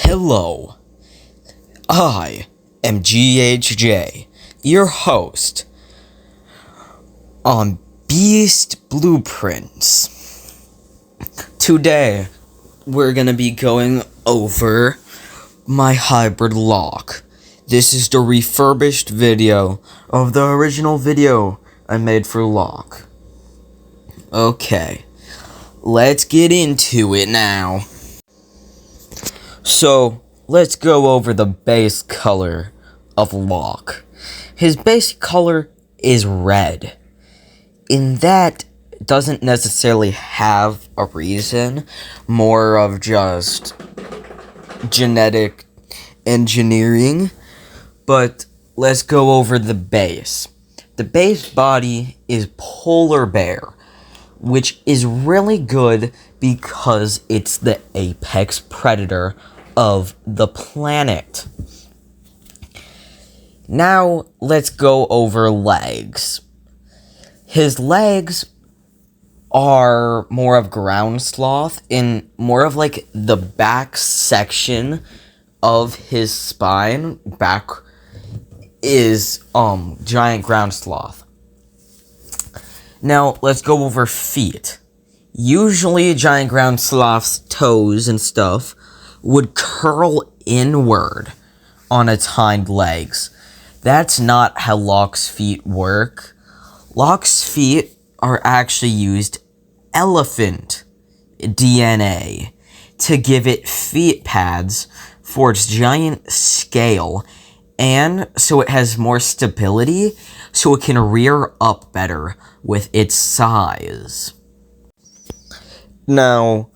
Hello, I am GHJ, your host on Beast Blueprints. Today, we're gonna be going over my hybrid lock. This is the refurbished video of the original video I made for lock. Okay, let's get into it now. So, let's go over the base color of lock. His base color is red. And that doesn't necessarily have a reason, more of just genetic engineering. But let's go over the base. The base body is polar bear, which is really good because it's the apex predator of the planet. Now, let's go over legs. His legs are more of ground sloth and more of like the back section of his spine. Back is giant ground sloth. Now, let's go over feet. Usually, giant ground sloth's toes and stuff would curl inward on its hind legs. That's not how Lock's feet work. Lock's feet are actually used elephant DNA to give it feet pads for its giant scale, and so it has more stability, so it can rear up better with its size. Now,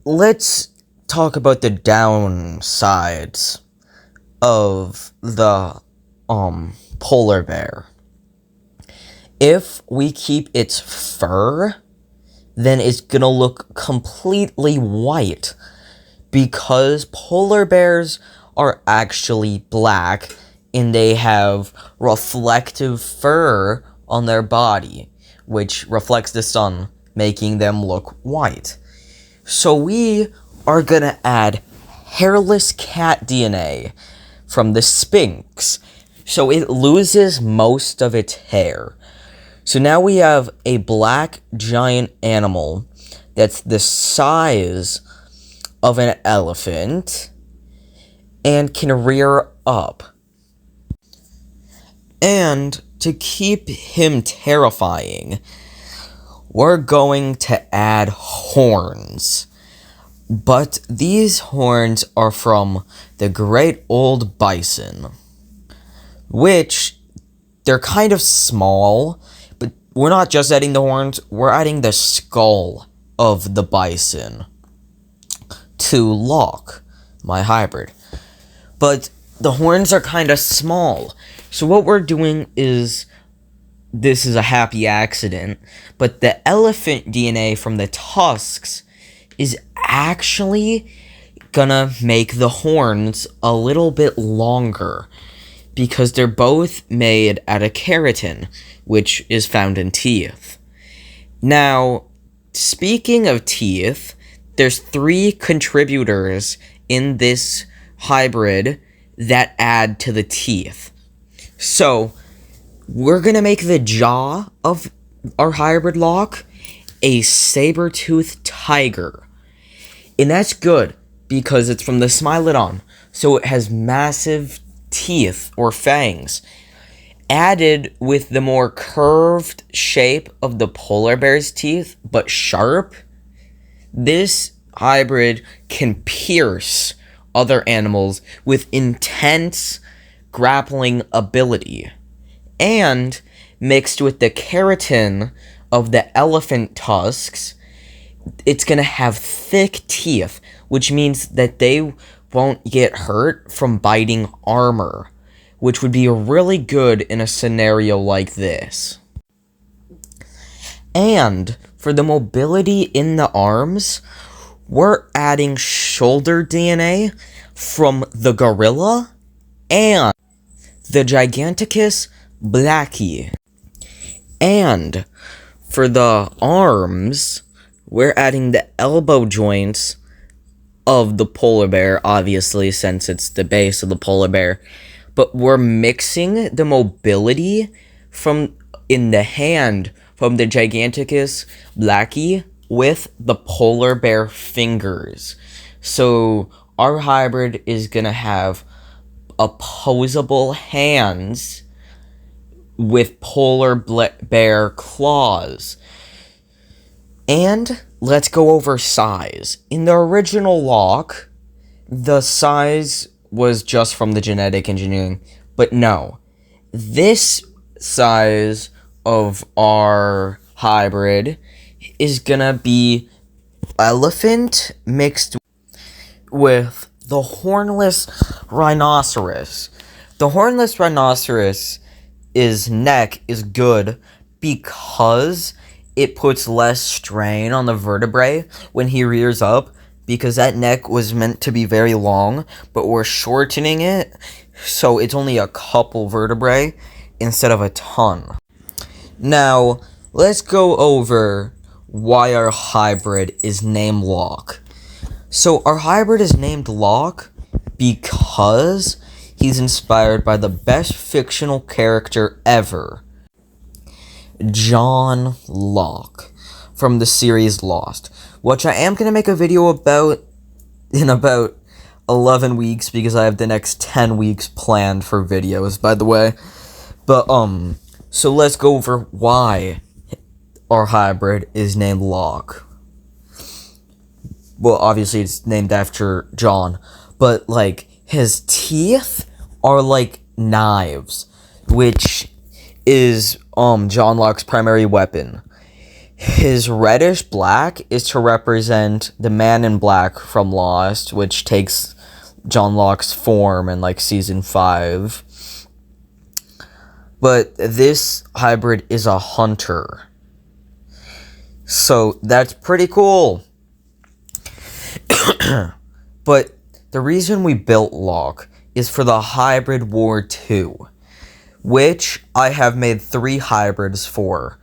let's talk about the downsides of the polar bear. If we keep its fur, then it's gonna look completely white, because polar bears are actually black and they have reflective fur on their body, which reflects the sun, making them look white. So we are gonna add hairless cat DNA from the Sphinx, so it loses most of its hair. So now we have a black giant animal that's the size of an elephant and can rear up. And to keep him terrifying, we're going to add horns. But these horns are from the great old bison, which they're kind of small, but we're not just adding the horns, we're adding the skull of the bison to Lock, my hybrid. But the horns are kind of small, so what we're doing is, this is a happy accident, but the elephant DNA from the tusks is actually gonna make the horns a little bit longer, because they're both made out of keratin, which is found in teeth. Now, speaking of teeth, there's 3 contributors in this hybrid that add to the teeth. So, we're gonna make the jaw of our hybrid lock a saber-toothed tiger. And that's good, because it's from the Smilodon, so it has massive teeth, or fangs, added with the more curved shape of the polar bear's teeth, but sharp. This hybrid can pierce other animals with intense grappling ability. And mixed with the keratin of the elephant tusks, it's gonna have thick teeth, which means that they won't get hurt from biting armor, which would be really good in a scenario like this. And for the mobility in the arms, we're adding shoulder DNA from the gorilla and the Giganticus blackie. And for the arms, we're adding the elbow joints of the polar bear, obviously, since it's the base of the polar bear. But we're mixing the mobility from in the hand from the Giganticus blackie with the polar bear fingers. So our hybrid is gonna have opposable hands with polar bear claws. And let's go over size. In the original lock, the size was just from the genetic engineering. But no, this size of our hybrid is gonna be elephant mixed with the hornless rhinoceros. The hornless rhinoceros' neck is good because it puts less strain on the vertebrae when he rears up, because that neck was meant to be very long, but we're shortening it so it's only a couple vertebrae instead of a ton. Now, let's go over why our hybrid is named Locke. So our hybrid is named Locke because he's inspired by the best fictional character ever, John Locke, from the series Lost, which I am going to make a video about in about 11 weeks because I have the next 10 weeks planned for videos, by the way. But, so let's go over why our hybrid is named Locke. Well, obviously it's named after John, but, like, his teeth are like knives, which is, John Locke's primary weapon. His reddish black is to represent the man in black from Lost, which takes John Locke's form in, like, season 5. But this hybrid is a hunter. So that's pretty cool. But the reason we built Locke is for the Hybrid War 2, which I have made 3 hybrids for.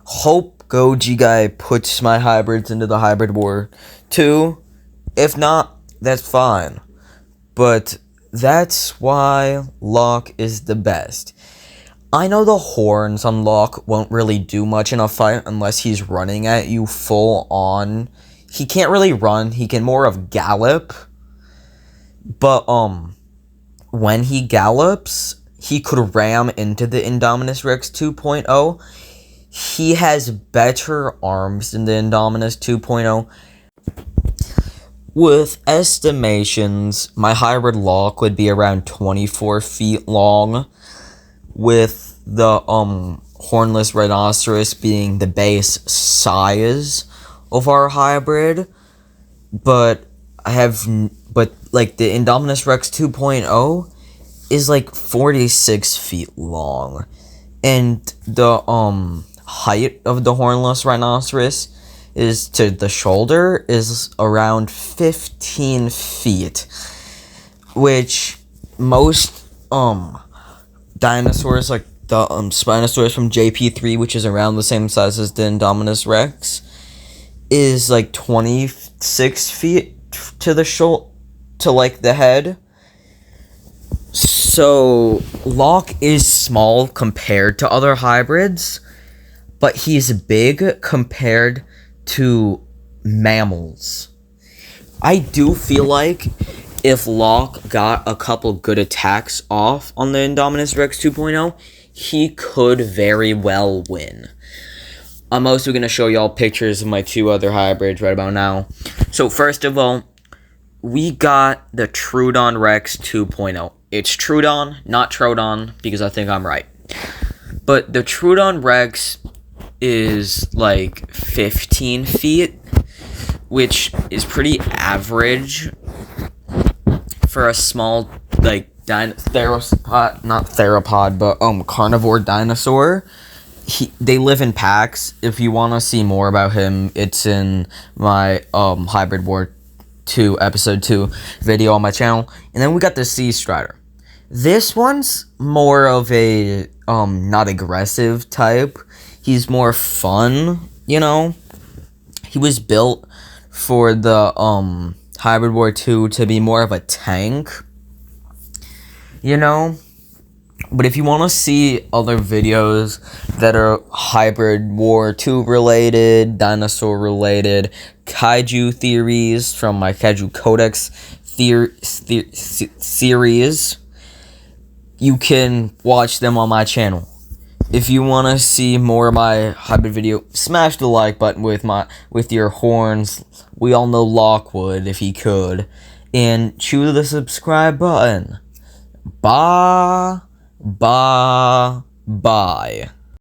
Hope Goji Guy puts my hybrids into the Hybrid War 2. If not, that's fine. But that's why Locke is the best. I know the horns on Locke won't really do much in a fight unless he's running at you full on. He can't really run, he can more of gallop. But, when he gallops, he could ram into the Indominus Rex 2.0. He has better arms than the Indominus 2.0. With estimations, my hybrid Locke would be around 24 feet long, with the hornless rhinoceros being the base size of our hybrid. But like the Indominus Rex 2.0 is like 46 feet long, and the height of the hornless rhinoceros is to the shoulder is around 15 feet, which most dinosaurs, like the Spinosaurus from JP3, which is around the same size as the Indominus Rex, is like 26 feet to the to like the head. So Locke is small compared to other hybrids, but he's big compared to mammals. I do feel like if Locke got a couple good attacks off on the Indominus Rex 2.0, he could very well win. I'm also going to show y'all pictures of my 2 other hybrids right about now. So first of all, we got the Troodon Rex 2.0. It's Troodon, not Troodon, because I think I'm right. But the Troodon Rex is like 15 feet, which is pretty average for a small, like, carnivore dinosaur. They live in packs. If you want to see more about him, it's in my Hybrid War 2 episode 2 video on my channel. And then we got the Sea Strider. This one's more of a not aggressive type. He's more fun, you know. He was built for the Hybrid War 2 to be more of a tank, you know? But if you want to see other videos that are Hybrid War 2 related, dinosaur related, kaiju theories from my Kaiju Codex series, you can watch them on my channel. If you want to see more of my hybrid video, smash the like button with your horns. We all know Lockwood if he could. And chew the subscribe button. Bye.